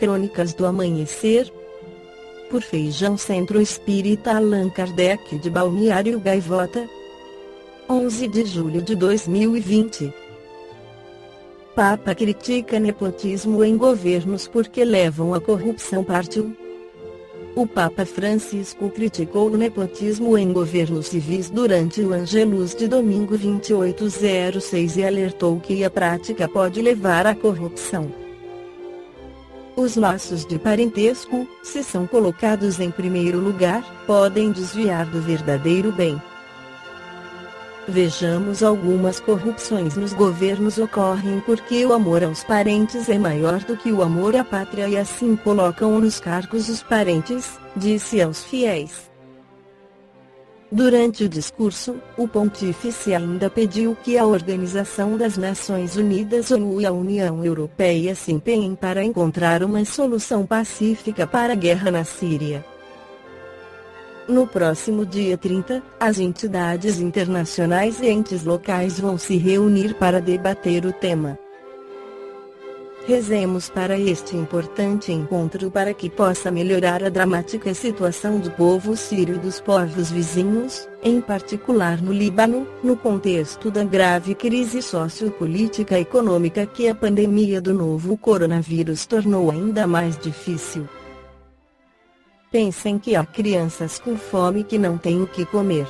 Crônicas do Amanhecer, por Feijão Centro Espírita Allan Kardec de Balneário Gaivota, 11 de julho de 2020. Papa critica nepotismo em governos porque levam à corrupção. Parte 1. O Papa Francisco criticou o nepotismo em governos civis durante o Angelus de domingo 28/06 e alertou que a prática pode levar à corrupção. Os laços de parentesco, se são colocados em primeiro lugar, podem desviar do verdadeiro bem. Vejamos, algumas corrupções nos governos ocorrem porque o amor aos parentes é maior do que o amor à pátria e assim colocam nos cargos os parentes, disse aos fiéis. Durante o discurso, o pontífice ainda pediu que a Organização das Nações Unidas (ONU) e a União Europeia se empenhem para encontrar uma solução pacífica para a guerra na Síria. No próximo dia 30, as entidades internacionais e entes locais vão se reunir para debater o tema. Rezemos para este importante encontro para que possa melhorar a dramática situação do povo sírio e dos povos vizinhos, em particular no Líbano, no contexto da grave crise sociopolítica e econômica que a pandemia do novo coronavírus tornou ainda mais difícil. Pensem que há crianças com fome que não têm o que comer.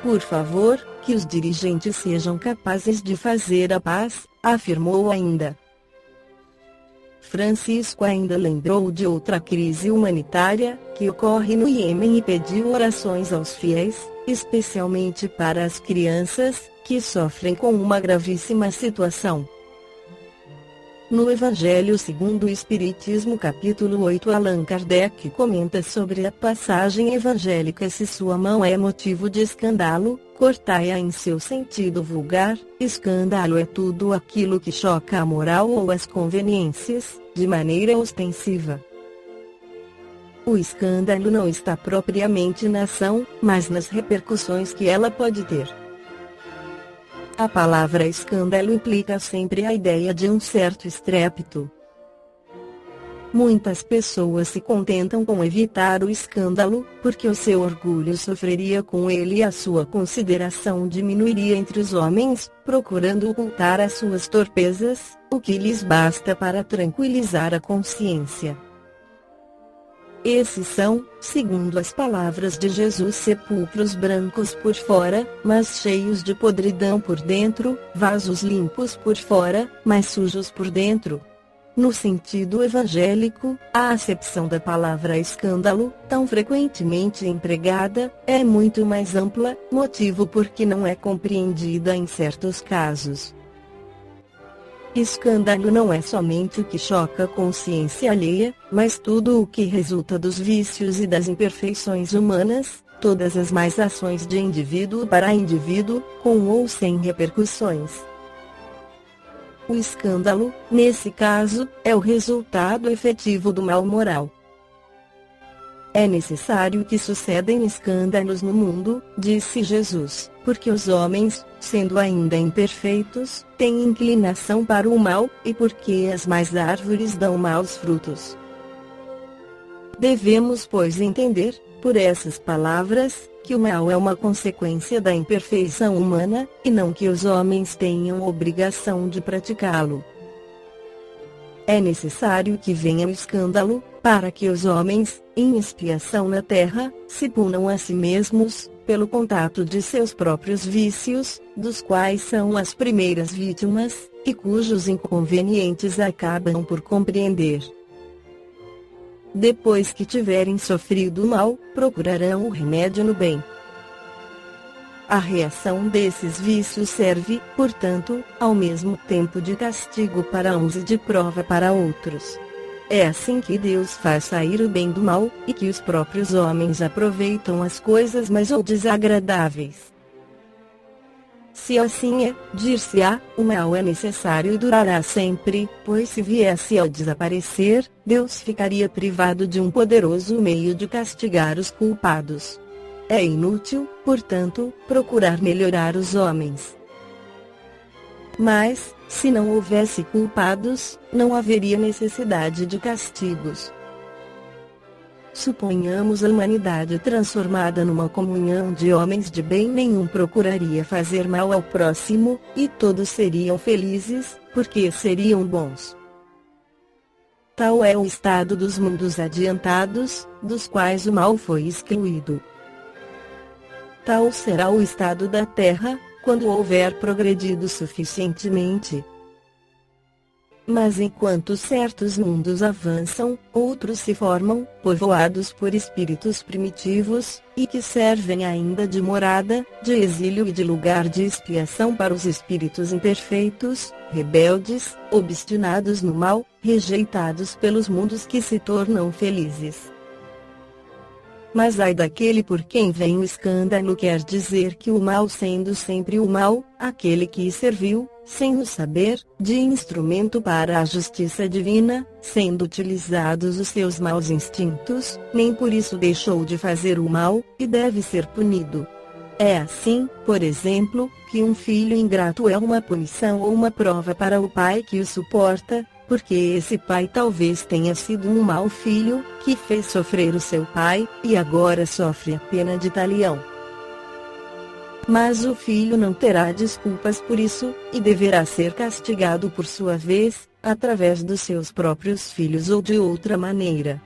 Por favor, que os dirigentes sejam capazes de fazer a paz, afirmou ainda. Francisco ainda lembrou de outra crise humanitária, que ocorre no Iêmen e pediu orações aos fiéis, especialmente para as crianças, que sofrem com uma gravíssima situação. No Evangelho segundo o Espiritismo capítulo 8, Allan Kardec comenta sobre a passagem evangélica: se sua mão é motivo de escândalo, cortai-a em seu sentido vulgar. Escândalo é tudo aquilo que choca a moral ou as conveniências, de maneira ostensiva. O escândalo não está propriamente na ação, mas nas repercussões que ela pode ter. A palavra escândalo implica sempre a ideia de um certo estrépito. Muitas pessoas se contentam com evitar o escândalo, porque o seu orgulho sofreria com ele e a sua consideração diminuiria entre os homens, procurando ocultar as suas torpezas, o que lhes basta para tranquilizar a consciência. Esses são, segundo as palavras de Jesus, sepulcros brancos por fora, mas cheios de podridão por dentro, vasos limpos por fora, mas sujos por dentro. No sentido evangélico, a acepção da palavra escândalo, tão frequentemente empregada, é muito mais ampla, motivo por que não é compreendida em certos casos. Escândalo não é somente o que choca a consciência alheia, mas tudo o que resulta dos vícios e das imperfeições humanas, todas as más ações de indivíduo para indivíduo, com ou sem repercussões. O escândalo, nesse caso, é o resultado efetivo do mal moral. É necessário que sucedem escândalos no mundo, disse Jesus, porque os homens, sendo ainda imperfeitos, têm inclinação para o mal, e porque as más árvores dão maus frutos. Devemos, pois, entender, por essas palavras, que o mal é uma consequência da imperfeição humana, e não que os homens tenham obrigação de praticá-lo. É necessário que venha o escândalo, para que os homens, em expiação na terra, se punam a si mesmos, pelo contato de seus próprios vícios, dos quais são as primeiras vítimas, e cujos inconvenientes acabam por compreender. Depois que tiverem sofrido o mal, procurarão o remédio no bem. A reação desses vícios serve, portanto, ao mesmo tempo de castigo para uns e de prova para outros. É assim que Deus faz sair o bem do mal, e que os próprios homens aproveitam as coisas más ou desagradáveis. Se assim é, dir-se-á, o mal é necessário e durará sempre, pois se viesse ao desaparecer, Deus ficaria privado de um poderoso meio de castigar os culpados. É inútil, portanto, procurar melhorar os homens. Mas, se não houvesse culpados, não haveria necessidade de castigos. Suponhamos a humanidade transformada numa comunhão de homens de bem, nenhum procuraria fazer mal ao próximo, e todos seriam felizes, porque seriam bons. Tal é o estado dos mundos adiantados, dos quais o mal foi excluído. Tal será o estado da Terra, quando houver progredido suficientemente. Mas enquanto certos mundos avançam, outros se formam, povoados por espíritos primitivos, e que servem ainda de morada, de exílio e de lugar de expiação para os espíritos imperfeitos, rebeldes, obstinados no mal, rejeitados pelos mundos que se tornam felizes. Mas ai daquele por quem vem o escândalo, quer dizer que o mal, sendo sempre o mal, aquele que serviu, sem o saber, de instrumento para a justiça divina, sendo utilizados os seus maus instintos, nem por isso deixou de fazer o mal, e deve ser punido. É assim, por exemplo, que um filho ingrato é uma punição ou uma prova para o pai que o suporta, porque esse pai talvez tenha sido um mau filho, que fez sofrer o seu pai, e agora sofre a pena de talião. Mas o filho não terá desculpas por isso, e deverá ser castigado por sua vez, através dos seus próprios filhos ou de outra maneira.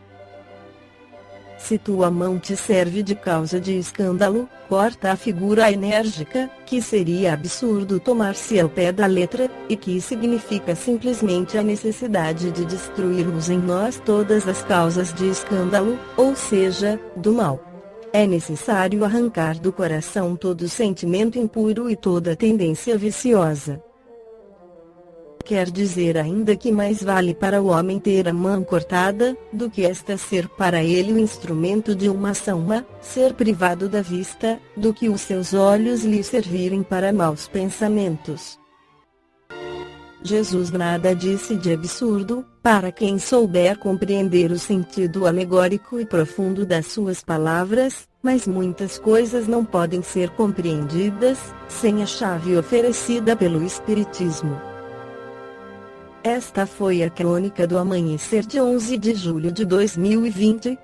Se tua mão te serve de causa de escândalo, corta a figura enérgica, que seria absurdo tomar-se ao pé da letra, e que significa simplesmente a necessidade de destruirmos em nós todas as causas de escândalo, ou seja, do mal. É necessário arrancar do coração todo sentimento impuro e toda tendência viciosa. Quer dizer ainda que mais vale para o homem ter a mão cortada, do que esta ser para ele o instrumento de uma ação má, ser privado da vista, do que os seus olhos lhe servirem para maus pensamentos. Jesus nada disse de absurdo, para quem souber compreender o sentido alegórico e profundo das suas palavras, mas muitas coisas não podem ser compreendidas, sem a chave oferecida pelo Espiritismo. Esta foi a crônica do amanhecer de 11 de julho de 2020.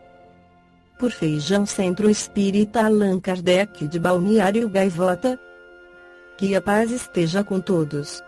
Por Feijão Centro Espírita Allan Kardec de Balneário Gaivota. Que a paz esteja com todos.